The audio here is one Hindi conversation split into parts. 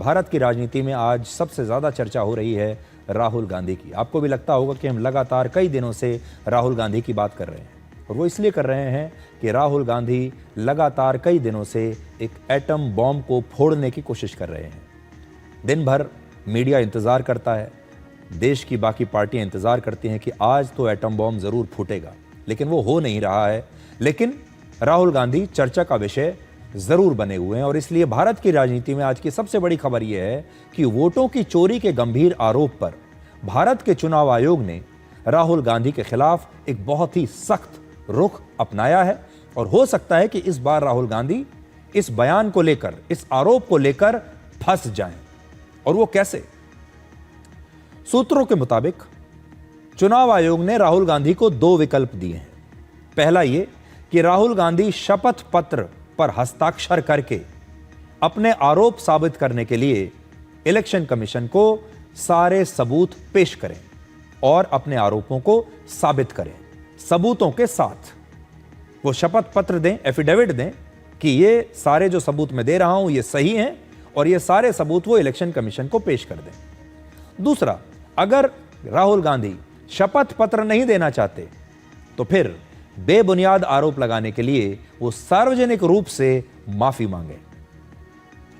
भारत की राजनीति में आज सबसे ज़्यादा चर्चा हो रही है राहुल गांधी की। आपको भी लगता होगा कि हम लगातार कई दिनों से राहुल गांधी की बात कर रहे हैं, और वो इसलिए कर रहे हैं कि राहुल गांधी लगातार कई दिनों से एक एटम बॉम्ब को फोड़ने की कोशिश कर रहे हैं। दिन भर मीडिया इंतज़ार करता है, देश की बाकी पार्टियां इंतज़ार करती हैं कि आज तो एटम बॉम्ब ज़रूर फूटेगा, लेकिन वो हो नहीं रहा है। लेकिन राहुल गांधी चर्चा का विषय ज़रूर बने हुए हैं, और इसलिए भारत की राजनीति में आज की सबसे बड़ी खबर यह है कि वोटों की चोरी के गंभीर आरोप पर भारत के चुनाव आयोग ने राहुल गांधी के खिलाफ एक बहुत ही सख्त रुख अपनाया है। और हो सकता है कि इस बार राहुल गांधी इस बयान को लेकर, इस आरोप को लेकर फंस जाएं। और वो कैसे? सूत्रों के मुताबिक चुनाव आयोग ने राहुल गांधी को 2 विकल्प दिए हैं। पहला ये कि राहुल गांधी शपथ पत्र पर हस्ताक्षर करके अपने आरोप साबित करने के लिए इलेक्शन कमीशन को सारे सबूत पेश करें और अपने आरोपों को साबित करें। सबूतों के साथ वो शपथ पत्र दें, एफिडेविट दें कि ये सारे जो सबूत मैं दे रहा हूं ये सही हैं, और ये सारे सबूत वो इलेक्शन कमीशन को पेश कर दें। दूसरा, अगर राहुल गांधी शपथ पत्र नहीं देना चाहते तो फिर बेबुनियाद आरोप लगाने के लिए वो सार्वजनिक रूप से माफी मांगे।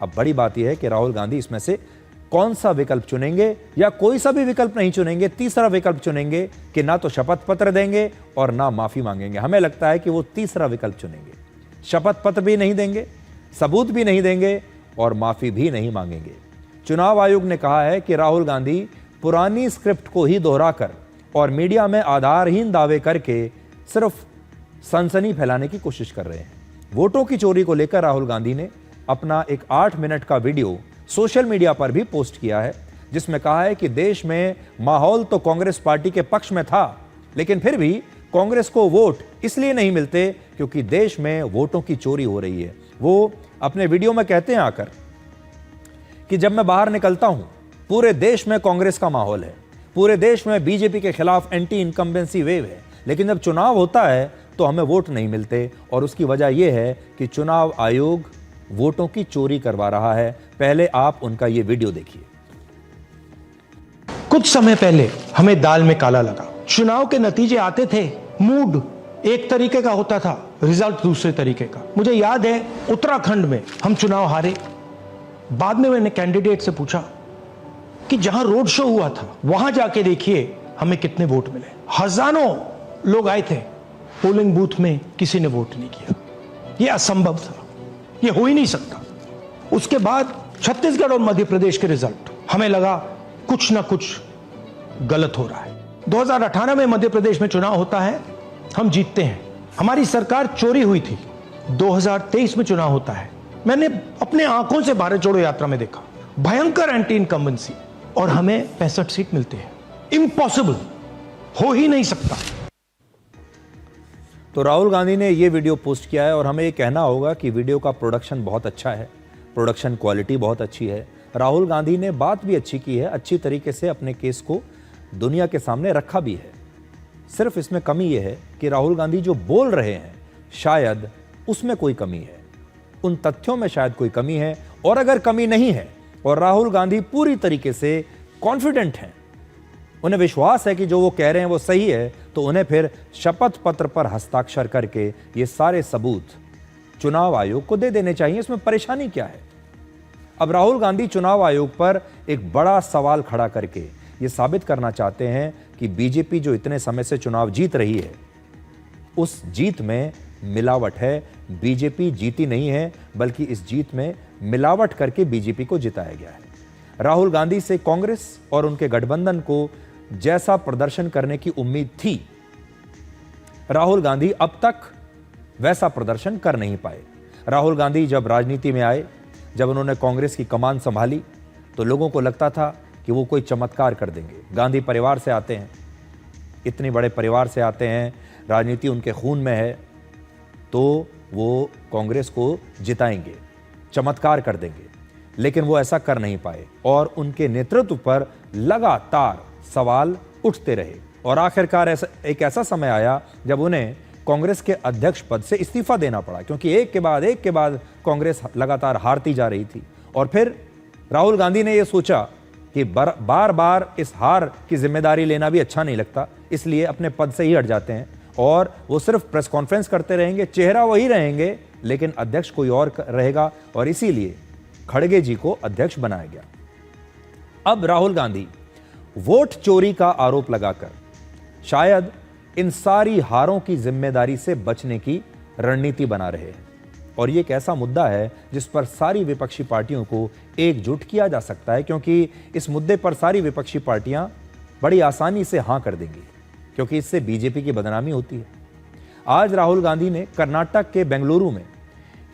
अब बड़ी बात यह है कि राहुल गांधी इसमें से कौन सा विकल्प चुनेंगे, या कोई सा भी विकल्प नहीं चुनेंगे, तीसरा विकल्प चुनेंगे कि ना तो शपथ पत्र देंगे और ना माफी मांगेंगे। हमें लगता है कि वो तीसरा विकल्प चुनेंगे, शपथ पत्र भी नहीं देंगे, सबूत भी नहीं देंगे और माफी भी नहीं मांगेंगे। चुनाव आयोग ने कहा है कि राहुल गांधी पुरानी स्क्रिप्ट को ही दोहराकर और मीडिया में आधारहीन दावे करके सिर्फ सनसनी फैलाने की कोशिश कर रहे हैं। वोटों की चोरी को लेकर राहुल गांधी ने अपना एक 8 मिनट का वीडियो सोशल मीडिया पर भी पोस्ट किया है, जिसमें कहा है कि देश में माहौल तो कांग्रेस पार्टी के पक्ष में था, लेकिन फिर भी कांग्रेस को वोट इसलिए नहीं मिलते क्योंकि देश में वोटों की चोरी हो रही है। वो अपने वीडियो में कहते हैं आकर कि जब मैं बाहर निकलता हूं पूरे देश में कांग्रेस का माहौल है, पूरे देश में बीजेपी के खिलाफ एंटी इनकम्बेंसी वेव है, लेकिन जब चुनाव होता है तो हमें वोट नहीं मिलते, और उसकी वजह यह है कि चुनाव आयोग वोटों की चोरी करवा रहा है। पहले आप उनका यह वीडियो देखिए। कुछ समय पहले हमें दाल में काला लगा। चुनाव के नतीजे आते थे, मूड एक तरीके का होता था, रिजल्ट दूसरे तरीके का। मुझे याद है उत्तराखंड में हम चुनाव हारे। बाद में मैंने कैंडिडेट से पूछा कि जहां रोड शो हुआ था वहां जाके देखिए हमें कितने वोट मिले। हजारों लोग आए थे, पोलिंग बूथ में किसी ने वोट नहीं किया। यह असंभव था, यह हो ही नहीं सकता। उसके बाद छत्तीसगढ़ और मध्य प्रदेश के रिजल्ट, हमें लगा कुछ ना कुछ गलत हो रहा है। 2018 में मध्य प्रदेश में चुनाव होता है, हम जीतते हैं, हमारी सरकार चोरी हुई थी। 2023 में चुनाव होता है, मैंने अपने आंखों से भारत जोड़ो यात्रा में देखा, भयंकर एंटी इनकम्बेंसी, और हमें 65 सीट मिलते हैं। इम्पॉसिबल, हो ही नहीं सकता। तो राहुल गांधी ने यह वीडियो पोस्ट किया है, और हमें यह कहना होगा कि वीडियो का प्रोडक्शन बहुत अच्छा है, प्रोडक्शन क्वालिटी बहुत अच्छी है। राहुल गांधी ने बात भी अच्छी की है, अच्छी तरीके से अपने केस को दुनिया के सामने रखा भी है। सिर्फ इसमें कमी यह है कि राहुल गांधी जो बोल रहे हैं शायद उसमें कोई कमी है, उन तथ्यों में शायद कोई कमी है। और अगर कमी नहीं है और राहुल गांधी पूरी तरीके से कॉन्फिडेंट हैं, उन्हें विश्वास है कि जो वो कह रहे हैं वो सही है, तो उन्हें फिर शपथ पत्र पर हस्ताक्षर करके ये सारे सबूत चुनाव आयोग को दे देने चाहिए। इसमें परेशानी क्या है? अब राहुल गांधी चुनाव आयोग पर एक बड़ा सवाल खड़ा करके ये साबित करना चाहते हैं कि बीजेपी जो इतने समय से चुनाव जीत रही है उस जीत में मिलावट है। बीजेपी जीती नहीं है, बल्कि इस जीत में मिलावट करके बीजेपी को जिताया गया है। राहुल गांधी से कांग्रेस और उनके गठबंधन को जैसा प्रदर्शन करने की उम्मीद थी, राहुल गांधी अब तक वैसा प्रदर्शन कर नहीं पाए। राहुल गांधी जब राजनीति में आए, जब उन्होंने कांग्रेस की कमान संभाली, तो लोगों को लगता था कि वो कोई चमत्कार कर देंगे। गांधी परिवार से आते हैं, इतने बड़े परिवार से आते हैं, राजनीति उनके खून में है, तो वो कांग्रेस को जिताएंगे, चमत्कार कर देंगे। लेकिन वो ऐसा कर नहीं पाए, और उनके नेतृत्व पर लगातार सवाल उठते रहे। और आखिरकार एक ऐसा समय आया जब उन्हें कांग्रेस के अध्यक्ष पद से इस्तीफा देना पड़ा, क्योंकि एक के बाद कांग्रेस लगातार हारती जा रही थी। और फिर राहुल गांधी ने यह सोचा कि बार बार इस हार की जिम्मेदारी लेना भी अच्छा नहीं लगता, इसलिए अपने पद से ही हट जाते हैं और वो सिर्फ प्रेस कॉन्फ्रेंस करते रहेंगे, चेहरा वही रहेंगे लेकिन अध्यक्ष कोई और रहेगा, और इसीलिए खड़गे जी को अध्यक्ष बनाया गया। अब राहुल गांधी वोट चोरी का आरोप लगाकर शायद इन सारी हारों की जिम्मेदारी से बचने की रणनीति बना रहे हैं, और ये एक ऐसा मुद्दा है जिस पर सारी विपक्षी पार्टियों को एकजुट किया जा सकता है, क्योंकि इस मुद्दे पर सारी विपक्षी पार्टियां बड़ी आसानी से हां कर देंगी, क्योंकि इससे बीजेपी की बदनामी होती है। आज राहुल गांधी ने कर्नाटक के बेंगलुरु में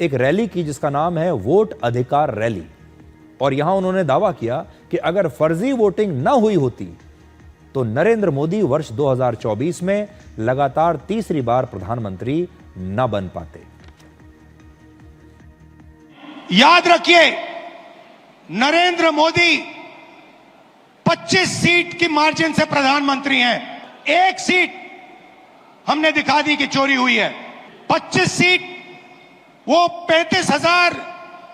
एक रैली की जिसका नाम है वोट अधिकार रैली, और यहां उन्होंने दावा किया कि अगर फर्जी वोटिंग न हुई होती तो नरेंद्र मोदी वर्ष 2024 में लगातार तीसरी बार प्रधानमंत्री न बन पाते। याद रखिए, नरेंद्र मोदी 25 सीट की मार्जिन से प्रधानमंत्री हैं। एक सीट हमने दिखा दी कि चोरी हुई है। 25 सीट वो 35,000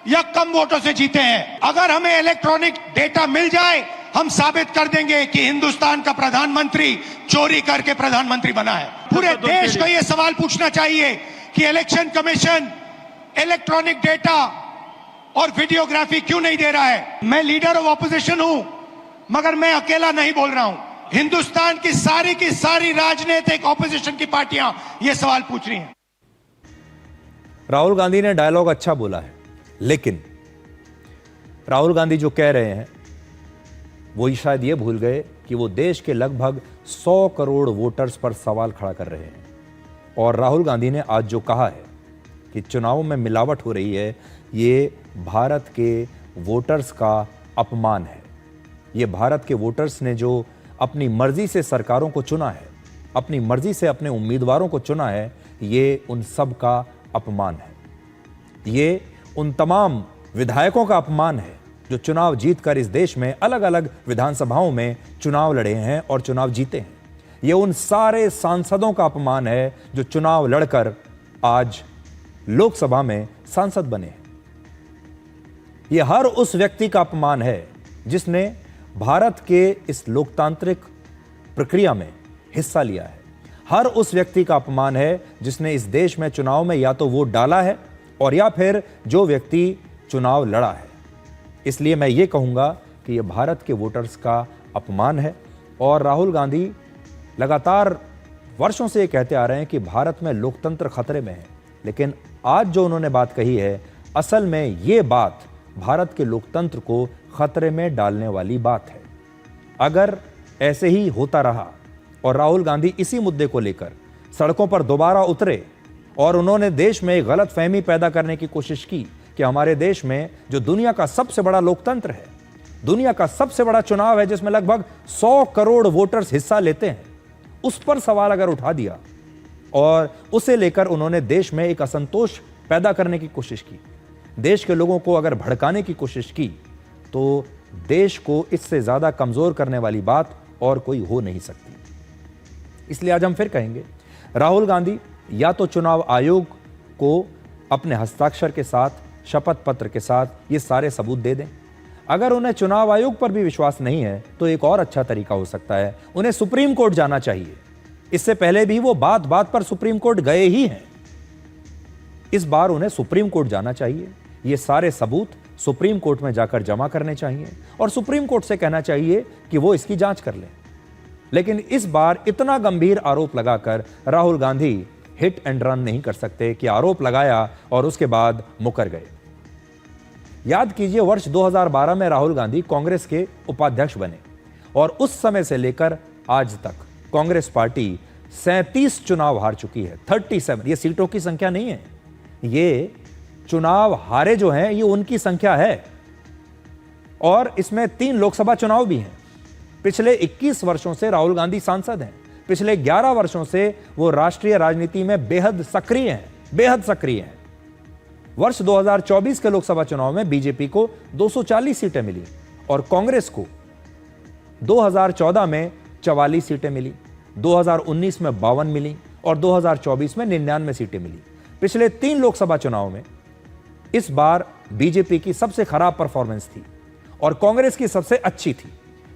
या कम वोटों से जीते हैं। अगर हमें इलेक्ट्रॉनिक डेटा मिल जाए, हम साबित कर देंगे कि हिंदुस्तान का प्रधानमंत्री चोरी करके प्रधानमंत्री बना है। पूरे देश को यह सवाल पूछना चाहिए कि इलेक्शन कमीशन इलेक्ट्रॉनिक डेटा और वीडियोग्राफी क्यों नहीं दे रहा है। मैं लीडर ऑफ ऑपोजिशन हूं, मगर मैं अकेला नहीं बोल रहा हूं। हिंदुस्तान की सारी राजनीतिक ऑपोजिशन की पार्टियां यह सवाल पूछ रही हैं। राहुल गांधी ने डायलॉग अच्छा बोला है, लेकिन राहुल गांधी जो कह रहे हैं वो शायद ये भूल गए कि वो देश के लगभग 100 करोड़ वोटर्स पर सवाल खड़ा कर रहे हैं। और राहुल गांधी ने आज जो कहा है कि चुनावों में मिलावट हो रही है, ये भारत के वोटर्स का अपमान है। ये भारत के वोटर्स ने जो अपनी मर्जी से सरकारों को चुना है, अपनी मर्जी से अपने उम्मीदवारों को चुना है, ये उन सब का अपमान है। ये उन तमाम विधायकों का अपमान है जो चुनाव जीतकर इस देश में अलग अलग विधानसभाओं में चुनाव लड़े हैं और चुनाव जीते हैं। ये उन सारे सांसदों का अपमान है जो चुनाव लड़कर आज लोकसभा में सांसद बने हैं। ये हर उस व्यक्ति का अपमान है जिसने भारत के इस लोकतांत्रिक प्रक्रिया में हिस्सा लिया है। हर उस व्यक्ति का अपमान है जिसने इस देश में चुनाव में या तो वोट डाला है और या फिर जो व्यक्ति चुनाव लड़ा है। इसलिए मैं ये कहूंगा कि यह भारत के वोटर्स का अपमान है। और राहुल गांधी लगातार वर्षों से ये कहते आ रहे हैं कि भारत में लोकतंत्र खतरे में है, लेकिन आज जो उन्होंने बात कही है, असल में ये बात भारत के लोकतंत्र को खतरे में डालने वाली बात है। अगर ऐसे ही होता रहा और राहुल गांधी इसी मुद्दे को लेकर सड़कों पर दोबारा उतरे और उन्होंने देश में एक गलत फहमी पैदा करने की कोशिश की कि हमारे देश में जो दुनिया का सबसे बड़ा लोकतंत्र है, दुनिया का सबसे बड़ा चुनाव है जिसमें लगभग 100 करोड़ वोटर्स हिस्सा लेते हैं, उस पर सवाल अगर उठा दिया और उसे लेकर उन्होंने देश में एक असंतोष पैदा करने की कोशिश की, देश के लोगों को अगर भड़काने की कोशिश की, तो देश को इससे ज्यादा कमजोर करने वाली बात और कोई हो नहीं सकती। इसलिए आज हम फिर कहेंगे, राहुल गांधी या तो चुनाव आयोग को अपने हस्ताक्षर के साथ, शपथ पत्र के साथ ये सारे सबूत दे दें। अगर उन्हें चुनाव आयोग पर भी विश्वास नहीं है तो एक और अच्छा तरीका हो सकता है, उन्हें सुप्रीम कोर्ट जाना चाहिए। इससे पहले भी वो बात बात पर सुप्रीम कोर्ट गए ही हैं। इस बार उन्हें सुप्रीम कोर्ट जाना चाहिए, ये सारे सबूत सुप्रीम कोर्ट में जाकर जमा करने चाहिए और सुप्रीम कोर्ट से कहना चाहिए कि वो इसकी जांच कर लें। लेकिन इस बार इतना गंभीर आरोप लगाकर Rahul Gandhi hit and run नहीं कर सकते कि आरोप लगाया और उसके बाद मुकर गए। याद कीजिए, वर्ष 2012 में राहुल गांधी कांग्रेस के उपाध्यक्ष बने और उस समय से लेकर आज तक कांग्रेस पार्टी 37 चुनाव हार चुकी है। 37, ये सीटों की संख्या नहीं है, ये चुनाव हारे जो हैं ये उनकी संख्या है। और इसमें 3 लोकसभा चुनाव भी हैं। पिछले 21 वर्षों से राहुल गांधी सांसद हैं। पिछले 11 वर्षों से वो राष्ट्रीय राजनीति में बेहद सक्रिय हैं। वर्ष 2024 के लोकसभा चुनाव में बीजेपी को 240 सीटें मिली और कांग्रेस को 2014 में 44 सीटें मिली, 2019 में 52 मिली और 2024 में 99 सीटें मिली। पिछले 3 लोकसभा चुनाव में इस बार बीजेपी की सबसे खराब परफॉर्मेंस थी और कांग्रेस की सबसे अच्छी थी।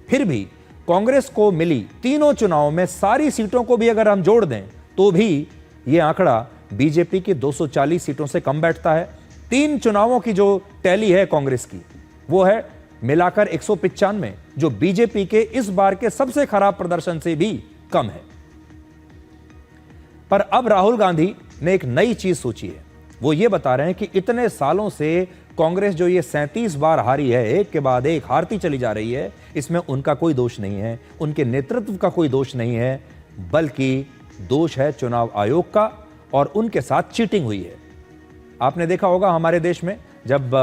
फिर भी कांग्रेस को मिली तीनों चुनावों में सारी सीटों को भी अगर हम जोड़ दें तो भी यह आंकड़ा बीजेपी की 240 सीटों से कम बैठता है। 3 चुनावों की जो टैली है कांग्रेस की वो है मिलाकर 195, जो बीजेपी के इस बार के सबसे खराब प्रदर्शन से भी कम है। पर अब राहुल गांधी ने एक नई चीज सोची है। वो ये बता रहे हैं कि इतने सालों से कांग्रेस जो ये 37 बार हारी है, एक के बाद एक हारती चली जा रही है, इसमें उनका कोई दोष नहीं है, उनके नेतृत्व का कोई दोष नहीं है, बल्कि दोष है चुनाव आयोग का और उनके साथ चीटिंग हुई है। आपने देखा होगा हमारे देश में, जब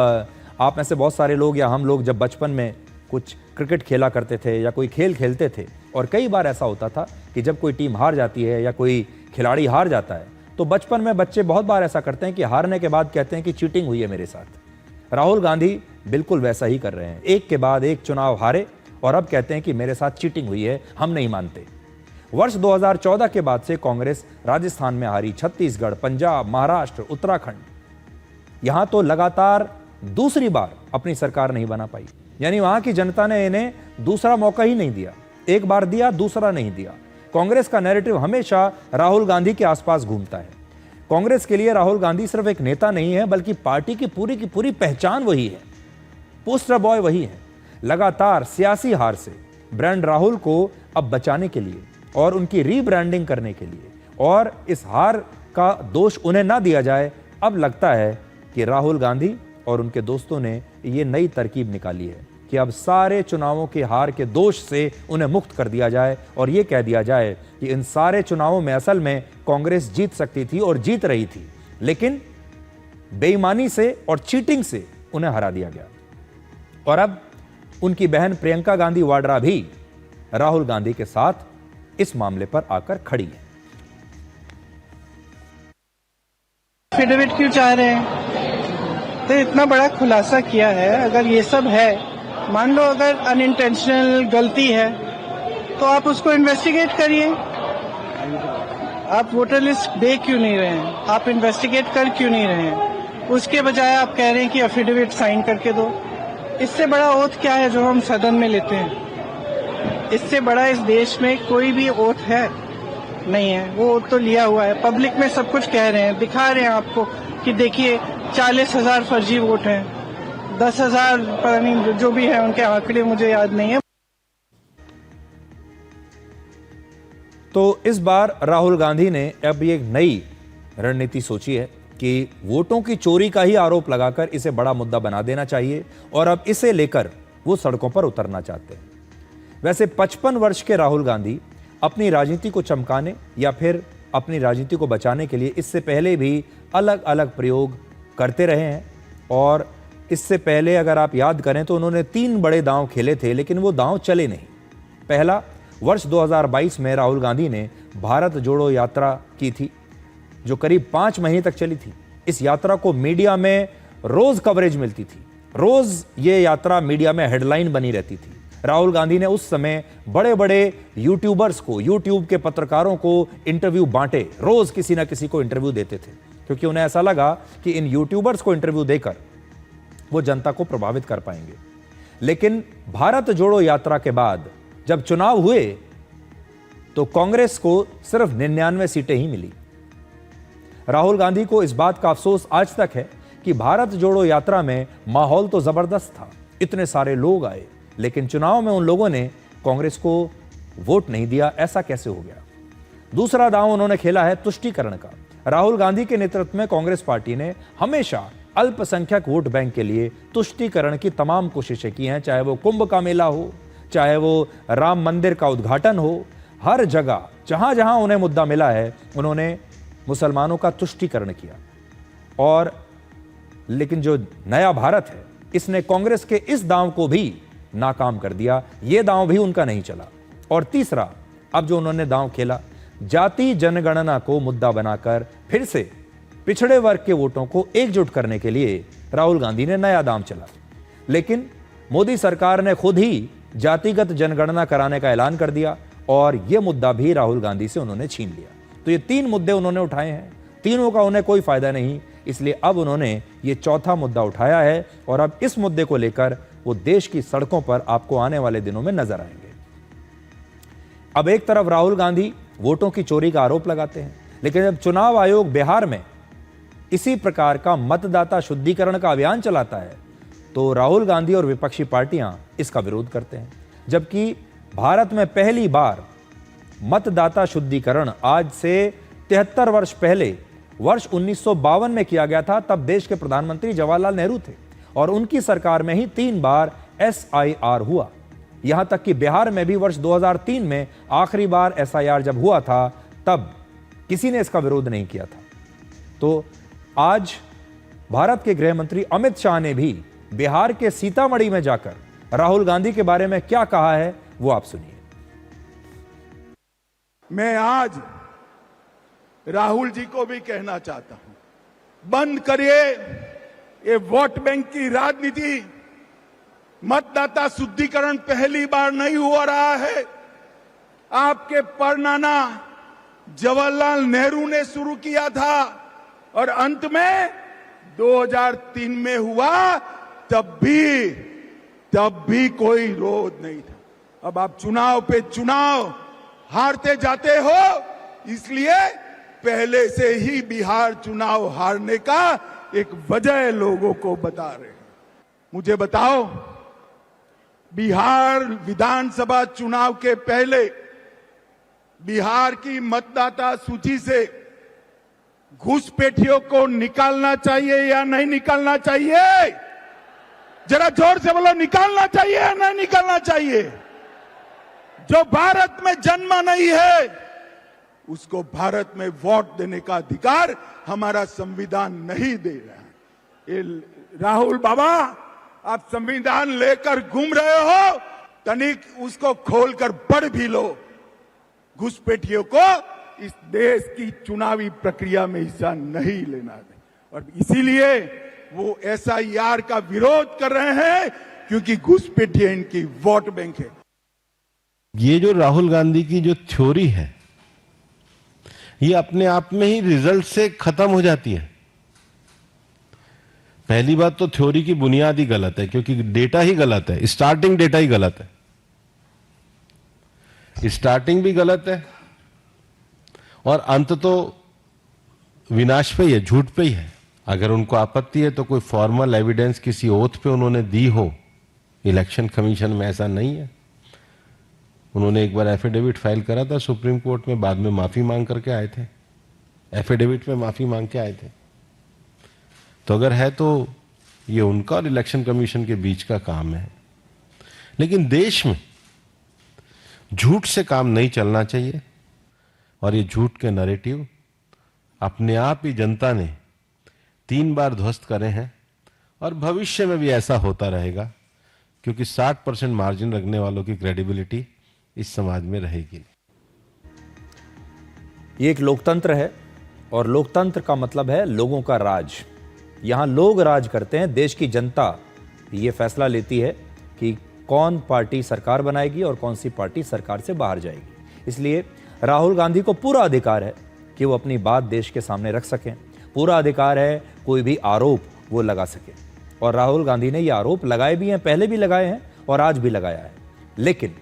आप में से बहुत सारे लोग या हम लोग जब बचपन में कुछ क्रिकेट खेला करते थे या कोई खेल खेलते थे, और कई बार ऐसा होता था कि जब कोई टीम हार जाती है या कोई खिलाड़ी हार जाता है तो बचपन में बच्चे बहुत बार ऐसा करते हैं कि हारने के बाद कहते हैं कि चीटिंग हुई है मेरे साथ। राहुल गांधी बिल्कुल वैसा ही कर रहे हैं, एक के बाद एक चुनाव हारे और अब कहते हैं कि मेरे साथ चीटिंग हुई है, हम नहीं मानते। वर्ष 2014 के बाद से कांग्रेस राजस्थान में हारी, छत्तीसगढ़, पंजाब, महाराष्ट्र, उत्तराखंड, यहां तो लगातार दूसरी बार अपनी सरकार नहीं बना पाई। यानी वहां की जनता ने इन्हें दूसरा मौका ही नहीं दिया, एक बार दिया दूसरा नहीं दिया। कांग्रेस का नैरेटिव हमेशा राहुल गांधी के आसपास घूमता है। कांग्रेस के लिए राहुल गांधी सिर्फ एक नेता नहीं है, बल्कि पार्टी की पूरी पहचान वही है, पोस्टर बॉय वही है। लगातार सियासी हार से ब्रांड राहुल को अब बचाने के लिए और उनकी रीब्रांडिंग करने के लिए और इस हार का दोष उन्हें ना दिया जाए, अब लगता है कि राहुल गांधी और उनके दोस्तों ने ये नई तरकीब निकाली है कि अब सारे चुनावों के हार के दोष से उन्हें मुक्त कर दिया जाए और ये कह दिया जाए कि इन सारे चुनावों में असल में कांग्रेस जीत सकती थी और जीत रही थी, लेकिन बेईमानी से और चीटिंग से उन्हें हरा दिया गया। और अब उनकी बहन प्रियंका गांधी वाड्रा भी राहुल गांधी के साथ इस मामले पर आकर खड़ी है। एफिडेविट क्यों चाह रहे हैं? तो इतना बड़ा खुलासा किया है, अगर ये सब है, मान लो अगर अनइंटेंशनल गलती है तो आप उसको इन्वेस्टिगेट करिए। आप वोटर लिस्ट दे क्यों नहीं रहे हैं? आप इन्वेस्टिगेट कर क्यों नहीं रहे हैं? उसके बजाय आप कह रहे हैं कि एफिडेविट साइन करके दो। इससे बड़ा ओथ क्या है जो हम सदन में लेते हैं? इससे बड़ा इस देश में कोई भी ओथ है नहीं है। वो ओथ तो लिया हुआ है, पब्लिक में सब कुछ कह रहे हैं, दिखा रहे हैं आपको कि देखिए 40,000 फर्जी वोट हैं, 10,000 पता नहीं जो भी है, उनके आंकड़े मुझे याद नहीं है। तो इस बार राहुल गांधी ने अब एक नई रणनीति सोची है कि वोटों की चोरी का ही आरोप लगाकर इसे बड़ा मुद्दा बना देना चाहिए और अब इसे लेकर वो सड़कों पर उतरना चाहते हैं। वैसे 55 वर्ष के राहुल गांधी अपनी राजनीति को चमकाने या फिर अपनी राजनीति को बचाने के लिए इससे पहले भी अलग अलग प्रयोग करते रहे हैं और इससे पहले अगर आप याद करें तो उन्होंने 3 बड़े दांव खेले थे, लेकिन वो दांव चले नहीं। पहला, वर्ष 2022 में राहुल गांधी ने भारत जोड़ो यात्रा की थी जो करीब 5 महीने तक चली थी। इस यात्रा को मीडिया में रोज कवरेज मिलती थी, रोज ये यात्रा मीडिया में हेडलाइन बनी रहती थी। राहुल गांधी ने उस समय बड़े बड़े यूट्यूबर्स को, यूट्यूब के पत्रकारों को इंटरव्यू बांटे, रोज किसी ना किसी को इंटरव्यू देते थे क्योंकि उन्हें ऐसा लगा कि इन यूट्यूबर्स को इंटरव्यू देकर वो जनता को प्रभावित कर पाएंगे। लेकिन भारत जोड़ो यात्रा के बाद जब चुनाव हुए तो कांग्रेस को सिर्फ 99 सीटें ही मिली। राहुल गांधी को इस बात का अफसोस आज तक है कि भारत जोड़ो यात्रा में माहौल तो जबरदस्त था, इतने सारे लोग आए, लेकिन चुनाव में उन लोगों ने कांग्रेस को वोट नहीं दिया। ऐसा कैसे हो गया? दूसरा दांव उन्होंने खेला है तुष्टीकरण का। राहुल गांधी के नेतृत्व में कांग्रेस पार्टी ने हमेशा अल्पसंख्यक वोट बैंक के लिए तुष्टीकरण की तमाम कोशिशें की हैं, चाहे वो कुंभ का मेला हो, चाहे वो राम मंदिर का उद्घाटन हो। हर जगह जहां जहां उन्हें मुद्दा मिला है उन्होंने मुसलमानों का तुष्टीकरण किया। और लेकिन जो नया भारत है इसने कांग्रेस के इस दांव को भी नाकाम कर दिया, ये दांव भी उनका नहीं चला। और तीसरा, अब जो उन्होंने दांव खेला, जाति जनगणना को मुद्दा बनाकर फिर से पिछड़े वर्ग के वोटों को एकजुट करने के लिए राहुल गांधी ने नया दांव चला। लेकिन मोदी सरकार ने खुद ही जातिगत जनगणना कराने का ऐलान कर दिया और यह मुद्दा भी राहुल गांधी से उन्होंने छीन लिया। तो ये 3 मुद्दे उन्होंने उठाए हैं, तीनों का उन्हें कोई फायदा नहीं, इसलिए अब उन्होंने ये चौथा मुद्दा उठाया है और अब इस मुद्दे को लेकर वो देश की सड़कों पर आपको आने वाले दिनों में नजर आएंगे। अब एक तरफ राहुल गांधी वोटों की चोरी का आरोप लगाते हैं, लेकिन जब चुनाव आयोग बिहार में इसी प्रकार का मतदाता शुद्धिकरण का अभियान चलाता है तो राहुल गांधी और विपक्षी पार्टियां इसका विरोध करते हैं। जबकि भारत में पहली बार मतदाता शुद्धिकरण आज से 73 वर्ष पहले वर्ष 1952 में किया गया था। तब देश के प्रधानमंत्री जवाहरलाल नेहरू थे और उनकी सरकार में ही 3 बार SIR हुआ। यहां तक कि बिहार में भी वर्ष 2003 में आखिरी बार SIR जब हुआ था तब किसी ने इसका विरोध नहीं किया था। तो आज भारत के गृह मंत्री अमित शाह ने भी बिहार के सीतामढ़ी में जाकर राहुल गांधी के बारे में क्या कहा है वो आप सुनिए। मैं आज राहुल जी को भी कहना चाहता हूं, बंद करिए ये वोट बैंक की राजनीति। मतदाता शुद्धिकरण पहली बार नहीं हो रहा है। आपके परनाना जवाहरलाल नेहरू ने शुरू किया था और अंत में 2003 में हुआ, तब भी कोई विरोध नहीं था। अब आप चुनाव पे चुनाव हारते जाते हो, इसलिए पहले से ही बिहार चुनाव हारने का एक वजह लोगों को बता रहे हैं। मुझे बताओ, बिहार विधानसभा चुनाव के पहले बिहार की मतदाता सूची से घुसपैठियों को निकालना चाहिए या नहीं निकालना चाहिए? जरा जोर से बोलो, निकालना चाहिए या नहीं निकालना चाहिए? जो भारत में जन्मा नहीं है उसको भारत में वोट देने का अधिकार हमारा संविधान नहीं दे रहा है। राहुल बाबा, आप संविधान लेकर घूम रहे हो, तनिक उसको खोलकर पढ़ भी लो। घुसपैठियों को इस देश की चुनावी प्रक्रिया में हिस्सा नहीं लेना है और इसीलिए वो SIR का विरोध कर रहे हैं, क्योंकि घुसपैठिए इनकी वोट बैंक है। ये जो राहुल गांधी की जो थ्योरी है, ये अपने आप में ही रिजल्ट से खत्म हो जाती है। पहली बात तो थ्योरी की बुनियाद ही गलत है, क्योंकि डेटा ही गलत है, स्टार्टिंग डेटा ही गलत है, स्टार्टिंग भी गलत है और अंत तो विनाश पे ही है, झूठ पे ही है। अगर उनको आपत्ति है तो कोई फॉर्मल एविडेंस किसी ओथ पे उन्होंने दी हो। इलेक्शन कमीशन में ऐसा नहीं है। उन्होंने एक बार एफिडेविट फाइल करा था सुप्रीम कोर्ट में, बाद में माफी मांग करके आए थे, एफिडेविट में माफी मांग के आए थे। तो अगर है तो ये उनका और इलेक्शन कमीशन के बीच का काम है। लेकिन देश में झूठ से काम नहीं चलना चाहिए और ये झूठ के नैरेटिव अपने आप ही जनता ने 3 बार ध्वस्त करे हैं और भविष्य में भी ऐसा होता रहेगा, क्योंकि 60% मार्जिन रखने वालों की क्रेडिबिलिटी इस समाज में रहेगी नहीं। ये एक लोकतंत्र है और लोकतंत्र का मतलब है लोगों का राज। यहां लोग राज करते हैं, देश की जनता ये फैसला लेती है कि कौन पार्टी सरकार बनाएगी और कौन सी पार्टी सरकार से बाहर जाएगी। इसलिए राहुल गांधी को पूरा अधिकार है कि वो अपनी बात देश के सामने रख सकें, पूरा अधिकार है कोई भी आरोप वो लगा सके। और राहुल गांधी ने ये आरोप लगाए भी हैं, पहले भी लगाए हैं और आज भी लगाया है। लेकिन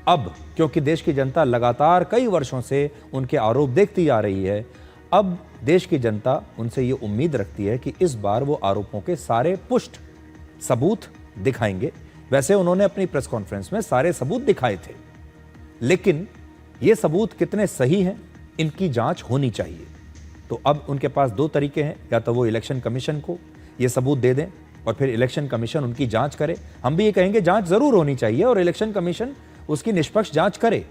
अब क्योंकि देश की जनता लगातार कई वर्षों से उनके आरोप देखती आ रही है, अब देश की जनता उनसे ये उम्मीद रखती है कि इस बार वो आरोपों के सारे पुष्ट सबूत दिखाएंगे। वैसे उन्होंने अपनी प्रेस कॉन्फ्रेंस में सारे सबूत दिखाए थे, लेकिन ये सबूत कितने सही हैं, इनकी जांच होनी चाहिए। तो अब उनके पास 2 तरीके हैं, या तो वो इलेक्शन कमीशन को ये सबूत दे दें और फिर इलेक्शन कमीशन उनकी जांच करे। हम भी ये कहेंगे जांच जरूर होनी चाहिए और इलेक्शन कमीशन उसकी निष्पक्ष जांच करे।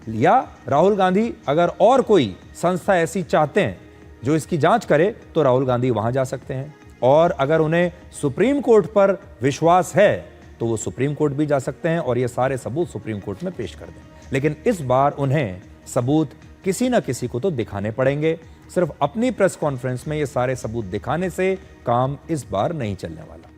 या राहुल गांधी अगर और कोई संस्था ऐसी चाहते हैं जो इसकी जांच करे तो राहुल गांधी वहां जा सकते हैं, और अगर उन्हें सुप्रीम कोर्ट पर विश्वास है तो वो सुप्रीम कोर्ट भी जा सकते हैं और ये सारे सबूत सुप्रीम कोर्ट में पेश कर दें। लेकिन इस बार उन्हें सबूत किसी न किसी को तो दिखाने पड़ेंगे। सिर्फ अपनी प्रेस कॉन्फ्रेंस में ये सारे सबूत दिखाने से काम इस बार नहीं चलने वाला।